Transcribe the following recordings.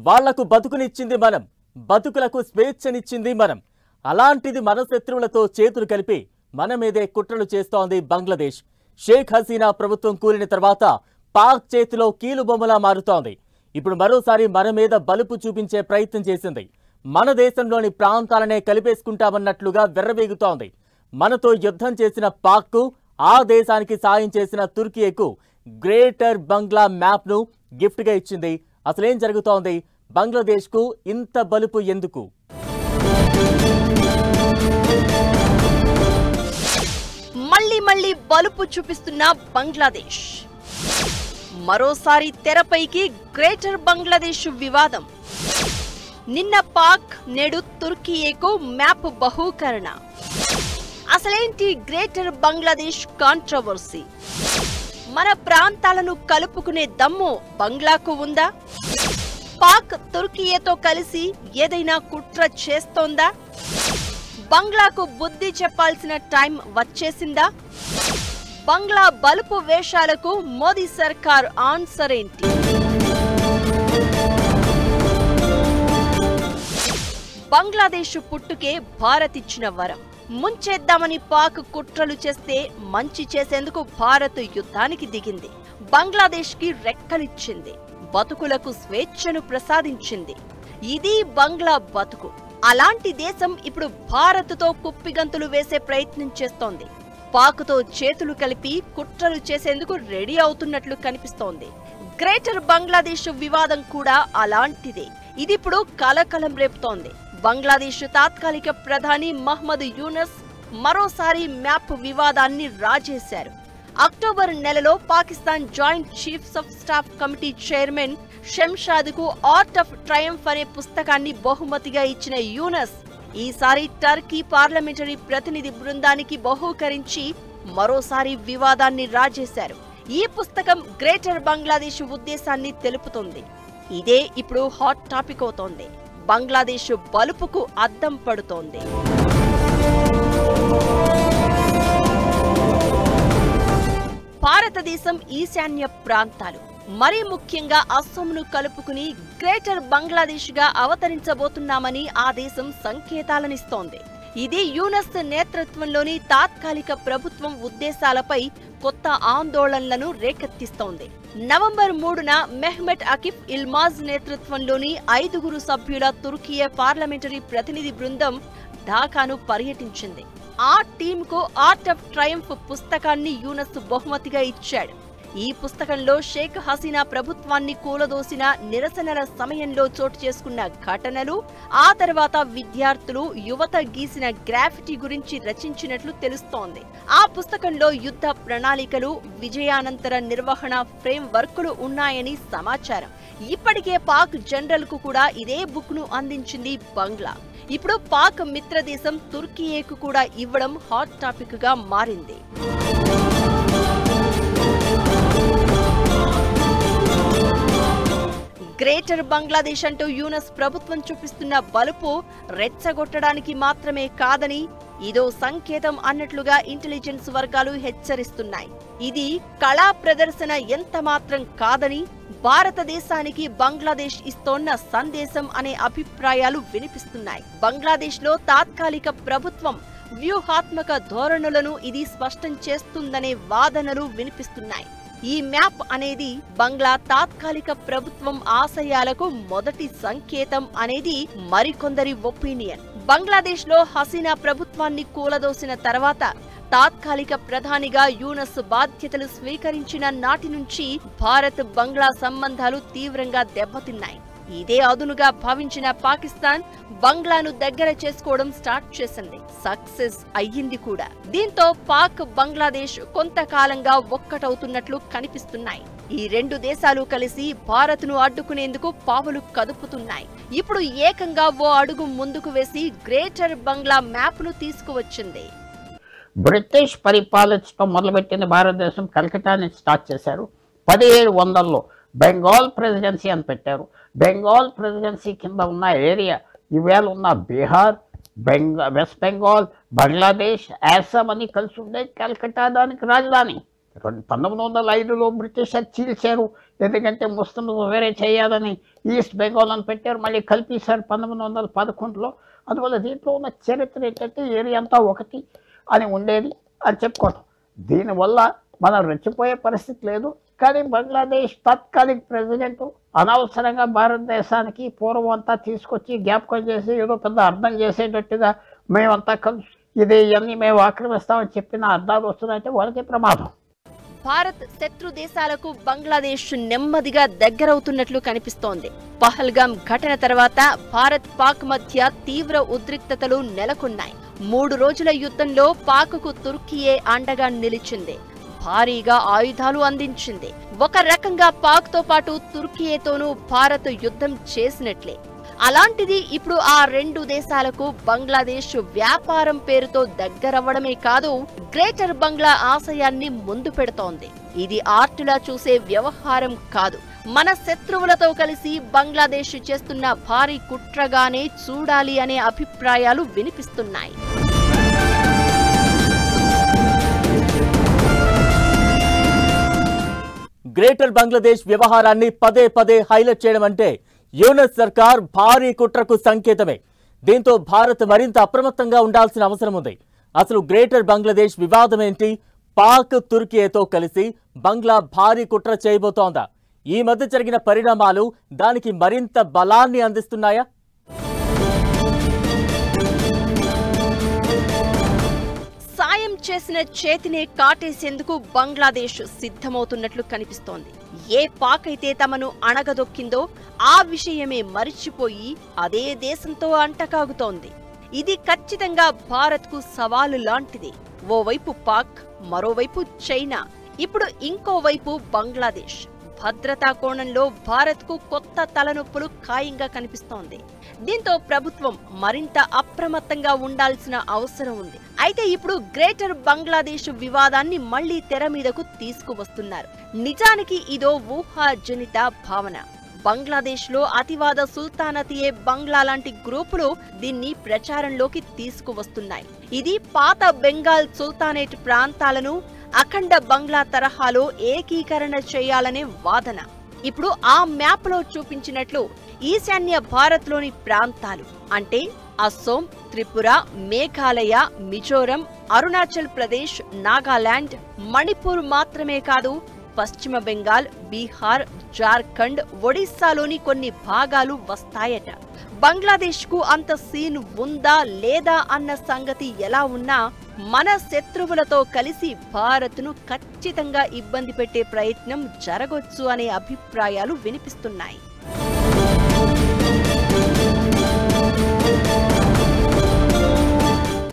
వాళ్లకు బతుకునిచ్చింది మనం, బతుకులకు స్వేచ్ఛనిచ్చింది మనం. అలాంటిది మన శత్రువులతో చేతులు కలిపి మన మీదే కుట్రలు చేస్తోంది బంగ్లాదేశ్. షేక్ హసీనా ప్రభుత్వం కూలిన తర్వాత పాక్ చేతిలో కీలుబొమ్మలా మారుతోంది. ఇప్పుడు మరోసారి మన మీద బలుపు చూపించే ప్రయత్నం చేసింది. మన దేశంలోని ప్రాంతాలనే కలిపేసుకుంటామన్నట్లుగా వెర్రవేగుతోంది. మనతో యుద్ధం చేసిన పాక్కు, ఆ దేశానికి సాయం చేసిన తుర్కీయకు గ్రేటర్ బంగ్లా మ్యాప్ను గిఫ్ట్గా ఇచ్చింది. అసలేం జరుగుతోంది? బంగ్లాదేశ్కు ఇంత బలుపు ఎందుకు? మళ్ళీ బలుపు చూపిస్తున్న బంగ్లాదేశ్. మరోసారి తెరపైకి గ్రేటర్ బంగ్లాదేశ్ వివాదం. నిన్న పాక్, నేడు తుర్కీయకు మ్యాప్ బహూకరణ. అసలేంటి గ్రేటర్ బంగ్లాదేశ్ కాంట్రవర్సీ? మన ప్రాంతాలను కలుపుకునే దమ్ము బంగ్లాకు ఉందా? పాక్ తుర్కీయతో కలిసి ఏదైనా కుట్ర చేస్తోందా? బంగ్లాకు బుద్ధి చెప్పాల్సిన టైం వచ్చేసిందా? బంగ్లా బలుపు వేషాలకు మోదీ సర్కార్ ఆన్సర్ ఏంటి? బంగ్లాదేశ్ పుట్టుకే భారత్ ఇచ్చిన వరం. ముంచేద్దామని పాక్ కుట్రలు చేస్తే మంచి చేసేందుకు భారత్ యుద్ధానికి దిగింది. బంగ్లాదేశ్ కి రెక్కలిచ్చింది, బతుకులకు స్వేచ్ఛను ప్రసాదించింది. ఇది బంగ్లా బతుకు. అలాంటి దేశం ఇప్పుడు భారత్తో కుప్పిగంతులు వేసే ప్రయత్నం చేస్తోంది. పాక్తో చేతులు కలిపి కుట్రలు చేసేందుకు రెడీ అవుతున్నట్లు కనిపిస్తోంది. గ్రేటర్ బంగ్లాదేశ్ వివాదం కూడా అలాంటిదే. ఇదిప్పుడు కలకలం రేపుతోంది. బంగ్లాదేశ్ తాత్కాలిక ప్రధాని మహ్మద్ యూనస్ మరోసారి మ్యాప్ వివాదాన్ని రాజేశారు. అక్టోబర్ నెలలో Pakistan joint chiefs of staff committee chairman షంషాద్కు ఆర్ట్ ఆఫ్ ట్రయంఫ్ అనే పుస్తకాన్ని బహుమతిగా ఇచ్చిన యూనస్ ఈసారి టర్కీ పార్లమెంటరీ ప్రతినిధి బృందానికి బహూకరించి మరోసారి వివాదాన్ని రాజేశారు. ఈ పుస్తకం గ్రేటర్ బంగ్లాదేశ్ ఉద్దేశాన్ని తెలుపుతోంది. ఇదే ఇప్పుడు హాట్ టాపిక్ అవుతోంది. బంగ్లాదేశ్ బలుపుకు అద్దం పడుతోంది. భారతదేశం ఈశాన్య ప్రాంతాలు, మరీ ముఖ్యంగా అస్సాంను కలుపుకుని గ్రేటర్ బంగ్లాదేశ్ గా అవతరించబోతున్నామని ఆ దేశం సంకేతాలనిస్తోంది. ఇది యూనస్ నేతృత్వంలోని తాత్కాలిక ప్రభుత్వం ఉద్దేశాలపై కొత్త ఆందోళనలను రేకెత్తిస్తోంది. నవంబర్ 3న మెహ్మెట్ అకిఫ్ ఇల్మాజ్ నేతృత్వంలోని 5 సభ్యుల తుర్కియా పార్లమెంటరీ ప్రతినిధి బృందం ఢాకాను పర్యటించింది. ఆ టీంకు ఆర్ట్ ఆఫ్ ట్రయంఫ్ పుస్తకాన్ని యూనస్ బహుమతిగా ఇచ్చాడు. ఈ పుస్తకంలో షేక్ హసీనా ప్రభుత్వాన్ని కూలదోసిన నిరసనల సమయంలో చోటు చేసుకున్న ఘటనలు, ఆ తర్వాత విద్యార్థులు, యువత గీసిన గ్రాఫిటీ గురించి రచించినట్లు తెలుస్తోంది. ఆ పుస్తకంలో యుద్ధ ప్రణాళికలు, విజయానంతర నిర్వహణ ఫ్రేమ్ వర్కులు ఉన్నాయని సమాచారం. ఇప్పటికే పాక్ జనరల్ కు కూడా ఇదే బుక్ ను అందించింది బంగ్లా. ఇప్పుడు పాక్ మిత్రదేశం తుర్కీయకు కూడా ఇవ్వడం హాట్ టాపిక్ గా మారింది. గ్రేటర్ బంగ్లాదేశ్ అంటూ యూనస్ ప్రభుత్వం చూపిస్తున్న బలుపు రెచ్చగొట్టడానికి మాత్రమే కాదని, ఇదో సంకేతం అన్నట్లుగా ఇంటెలిజెన్స్ వర్గాలు హెచ్చరిస్తున్నాయి. ఇది కళా ప్రదర్శన ఎంత మాత్రం కాదని, భారతదేశానికి బంగ్లాదేశ్ ఇస్తోన్న సందేశం అనే అభిప్రాయాలు వినిపిస్తున్నాయి. బంగ్లాదేశ్ లో తాత్కాలిక ప్రభుత్వం వ్యూహాత్మక ధోరణులను ఇది స్పష్టం చేస్తుందనే వాదనలు వినిపిస్తున్నాయి. ఈ మ్యాప్ అనేది బంగ్లా తాత్కాలిక ప్రభుత్వం ఆశయాలకు మొదటి సంకేతం అనేది మరికొందరి ఒపీనియన్. బంగ్లాదేశ్ లో హసీనా ప్రభుత్వాన్ని కూలదోసిన తర్వాత తాత్కాలిక ప్రధానిగా యూనస్ బాధ్యతలు స్వీకరించిన నాటి నుంచి భారత్ బంగ్లా సంబంధాలు తీవ్రంగా దెబ్బతిన్నాయి. ఇదే అదునుగా భావించిన పాకిస్తాన్ బంగ్లాను దగ్గర చేసుకోవడం స్టార్ట్ చేసింది. సక్సెస్ అయ్యింది కూడా. దీంతో పాక్, బంగ్లాదేశ్ కొంతకాలంగా ఒక్కటవుతున్నట్లు కనిపిస్తున్నాయి. ఈ రెండు దేశాలు కలిసి భారత్ను అడ్డుకునేందుకు పావులు కదుపుతున్నాయి. ఇప్పుడు ఏకంగా ఓ అడుగు ముందుకు వేసి గ్రేటర్ బంగ్లా మ్యాప్ను తీసుకువచ్చింది. బ్రిటిష్ పరిపాలించడం మొదలుపెట్టిన భారతదేశం కలకటాని స్టార్ట్ చేశారు. 1700లో బెంగాల్ ప్రెసిడెన్సీ అని పెట్టారు. బెంగాల్ ప్రెసిడెన్సీ కింద ఉన్న ఏరియా ఇవాళ ఉన్న బీహార్, వెస్ట్ బెంగాల్, బంగ్లాదేశ్, అస్సాం అని కలిసి ఉండే కలకట్టా దానికి రాజధాని. 1905లో బ్రిటిషర్ చీల్చారు, ఎందుకంటే ముస్లింలు వేరే చేయాలని ఈస్ట్ బెంగాల్ అని పెట్టారు, మళ్ళీ కల్పించారు 1911లో. అందువల్ల దీంట్లో ఉన్న చరిత్ర ఏంటంటే ఏరియా అంతా ఒకటి అని ఉండేది అని చెప్పుకోవటం. దీనివల్ల మనం రెచ్చిపోయే పరిస్థితి లేదు. కానీ బంగ్లాదేశ్ తాత్కాలిక ప్రెసిడెంట్ అనవసరంగా భారతదేశానికి పూర్వం అంతా తీసుకొచ్చి జ్ఞాపకం చేసి ఏదో పెద్ద అర్థం చేసేటట్టుగా మేమంతా కలిసి ఇవన్నీ మేము ఆక్రమిస్తామని చెప్పిన అర్థాలు వస్తున్నాయంటే వాళ్ళకి ప్రమాదం. భారత్ శత్రు దేశాలకు బంగ్లాదేశ్ నెమ్మదిగా దగ్గరవుతున్నట్లు కనిపిస్తోంది. పహల్గాం ఘటన తర్వాత భారత్ పాక్ మధ్య తీవ్ర ఉద్రిక్తతలు నెలకొన్నాయి. 3 రోజుల యుద్ధంలో పాక్కు తుర్కీయే అండగా నిలిచింది, భారీగా ఆయుధాలు అందించింది. ఒక రకంగా పాక్తో పాటు తుర్కీయేతోనూ భారత్ యుద్ధం చేసినట్లే. అలాంటిది ఇప్పుడు ఆ 2 దేశాలకు బంగ్లాదేశ్ వ్యాపారం పేరుతో దగ్గరవ్వడమే కాదు, గ్రేటర్ బంగ్లా ఆశయాన్ని ముందు పెడుతోంది. ఇది ఆర్టులా చూసే వ్యవహారం కాదు, మన శత్రువులతో కలిసి బంగ్లాదేశ్ చేస్తున్న భారీ కుట్రగానే చూడాలి అనే అభిప్రాయాలు వినిపిస్తున్నాయి. గ్రేటర్ బంగ్లాదేశ్ వ్యవహారాన్ని పదే పదే హైలైట్ చేయడం అంటే యూనస్ సర్కార్ భారీ కుట్రకు సంకేతమే. దీంతో భారత్ మరింత అప్రమత్తంగా ఉండాల్సిన అవసరం ఉంది. అసలు గ్రేటర్ బంగ్లాదేశ్ వివాదం ఏంటి? పాక్ తుర్కీతో కలిసి బంగ్లా భారీ కుట్ర చేయబోతోందా? ఈ మధ్య జరిగిన పరిణామాలు దానికి మరింత బలాన్ని అందిస్తున్నాయా? సాయం చేసిన చేతినే కాటేసేందుకు బంగ్లాదేశ్ సిద్ధమవుతున్నట్లు కనిపిస్తోంది. ఏ పాక్ అయితే తమను అణగదొక్కిందో ఆ విషయమే మరిచిపోయి అదే దేశంతో అంటకాగుతోంది. ఇది ఖచ్చితంగా భారత్కు సవాలు లాంటిది. ఓవైపు పాక్, మరోవైపు చైనా, ఇప్పుడు ఇంకోవైపు బంగ్లాదేశ్. భద్రతా కోణంలో భారత్కు కొత్త తలనొప్పులు ఖాయంగా కనిపిస్తోంది. దీంతో ప్రభుత్వం మరింత అప్రమత్తంగా ఉండాల్సిన అవసరం ఉంది. అయితే ఇప్పుడు గ్రేటర్ బంగ్లాదేశ్ వివాదాన్ని మళ్లీ తెర మీదకు తీసుకువస్తున్నారు. నిజానికి ఇదో ఊహాజనిత భావన. బంగ్లాదేశ్లో అతివాద సుల్తానతియే బంగ్లా లాంటి గ్రూపులు దీన్ని ప్రచారంలోకి తీసుకువస్తున్నాయి. ఇది పాత బెంగాల్ సుల్తానేట్ ప్రాంతాలను అఖండ బంగ్లా తరహాలో ఏకీకరణ చేయాలనే వాదన. ఇప్పుడు ఆ మ్యాప్లో చూపించినట్లు ఈశాన్య భారత్లోని ప్రాంతాలు అంటే అస్సోం, త్రిపుర, మేఘాలయ, మిజోరం, అరుణాచల్ ప్రదేశ్, నాగాలాండ్, మణిపూర్ మాత్రమే కాదు, పశ్చిమ బెంగాల్, బీహార్, జార్ఖండ్, ఒడిశాలోని కొన్ని భాగాలు వస్తాయట. బంగ్లాదేశ్కు అంత సీన్ ఉందా లేదా అన్న సంగతి ఎలా ఉన్నా మన శత్రువులతో కలిసి భారత్ను ఖచ్చితంగా ఇబ్బంది పెట్టే ప్రయత్నం జరగొచ్చు అనే అభిప్రాయాలు వినిపిస్తున్నాయి.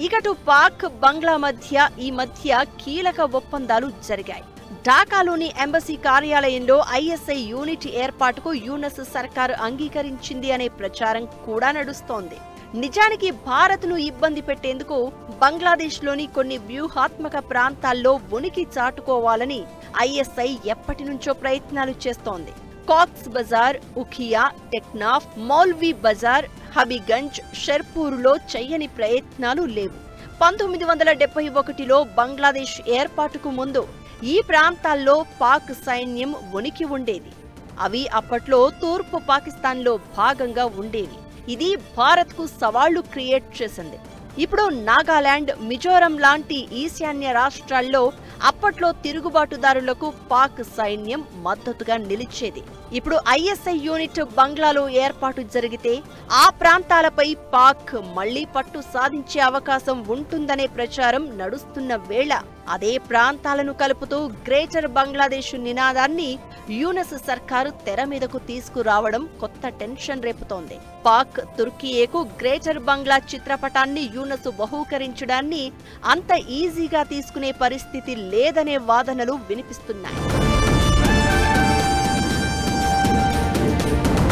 ఇకటు పాక్, బంగ్లా మధ్య ఈ మధ్య కీలక ఒప్పందాలు జరిగాయి. ఢాకాలోని ఎంబసీ కార్యాలయంలో ఐఎస్ఐ యూనిట్ ఏర్పాటుకు యూనస్ సర్కార్ అంగీకరించింది అనే ప్రచారం కూడా నడుస్తోంది. నిజానికి భారత్ను ఇబ్బంది పెట్టేందుకు బంగ్లాదేశ్లోని కొన్ని వ్యూహాత్మక ప్రాంతాల్లో ఉనికి చాటుకోవాలని ఐఎస్ఐ ఎప్పటి నుంచో ప్రయత్నాలు చేస్తోంది. కాక్స్ బజార్, ఉఖియా, టెక్నాఫ్, మౌల్వీ బజార్, హబీగంజ్, షెర్పూర్లో చెయ్యని ప్రయత్నాలు లేవు. 1971లో బంగ్లాదేశ్ ఏర్పాటుకు ముందు ఈ ప్రాంతాల్లో పాక్ సైన్యం ఉనికి ఉండేది. అవి అప్పట్లో తూర్పు పాకిస్తాన్లో భాగంగా ఉండేవి. ఇది భారత్కు సవాళ్లు క్రియేట్ చేసింది. ఇప్పుడు నాగాలాండ్, మిజోరం లాంటి ఈశాన్య రాష్ట్రాల్లో అప్పట్లో తిరుగుబాటుదారులకు పాక్ సైన్యం మద్దతుగా నిలిచేది. ఇప్పుడు ఐఎస్ఐ యూనిట్ బంగ్లాలో ఏర్పాటు జరిగితే ఆ ప్రాంతాలపై పాక్ మళ్లీ పట్టు సాధించే అవకాశం ఉంటుందనే ప్రచారం నడుస్తున్న వేళ అదే ప్రాంతాలను కలుపుతూ గ్రేటర్ బంగ్లాదేశ్ నినాదాన్ని యూనస్ సర్కారు తెర మీదకు తీసుకురావడం కొత్త టెన్షన్ రేపుతోంది. పాక్, తుర్కీయేకు గ్రేటర్ బంగ్లా చిత్రపటాన్ని యూనస్ బహూకరించడాన్ని అంత ఈజీగా తీసుకునే పరిస్థితి లేదనే వాదనలు వినిపిస్తున్నాయి.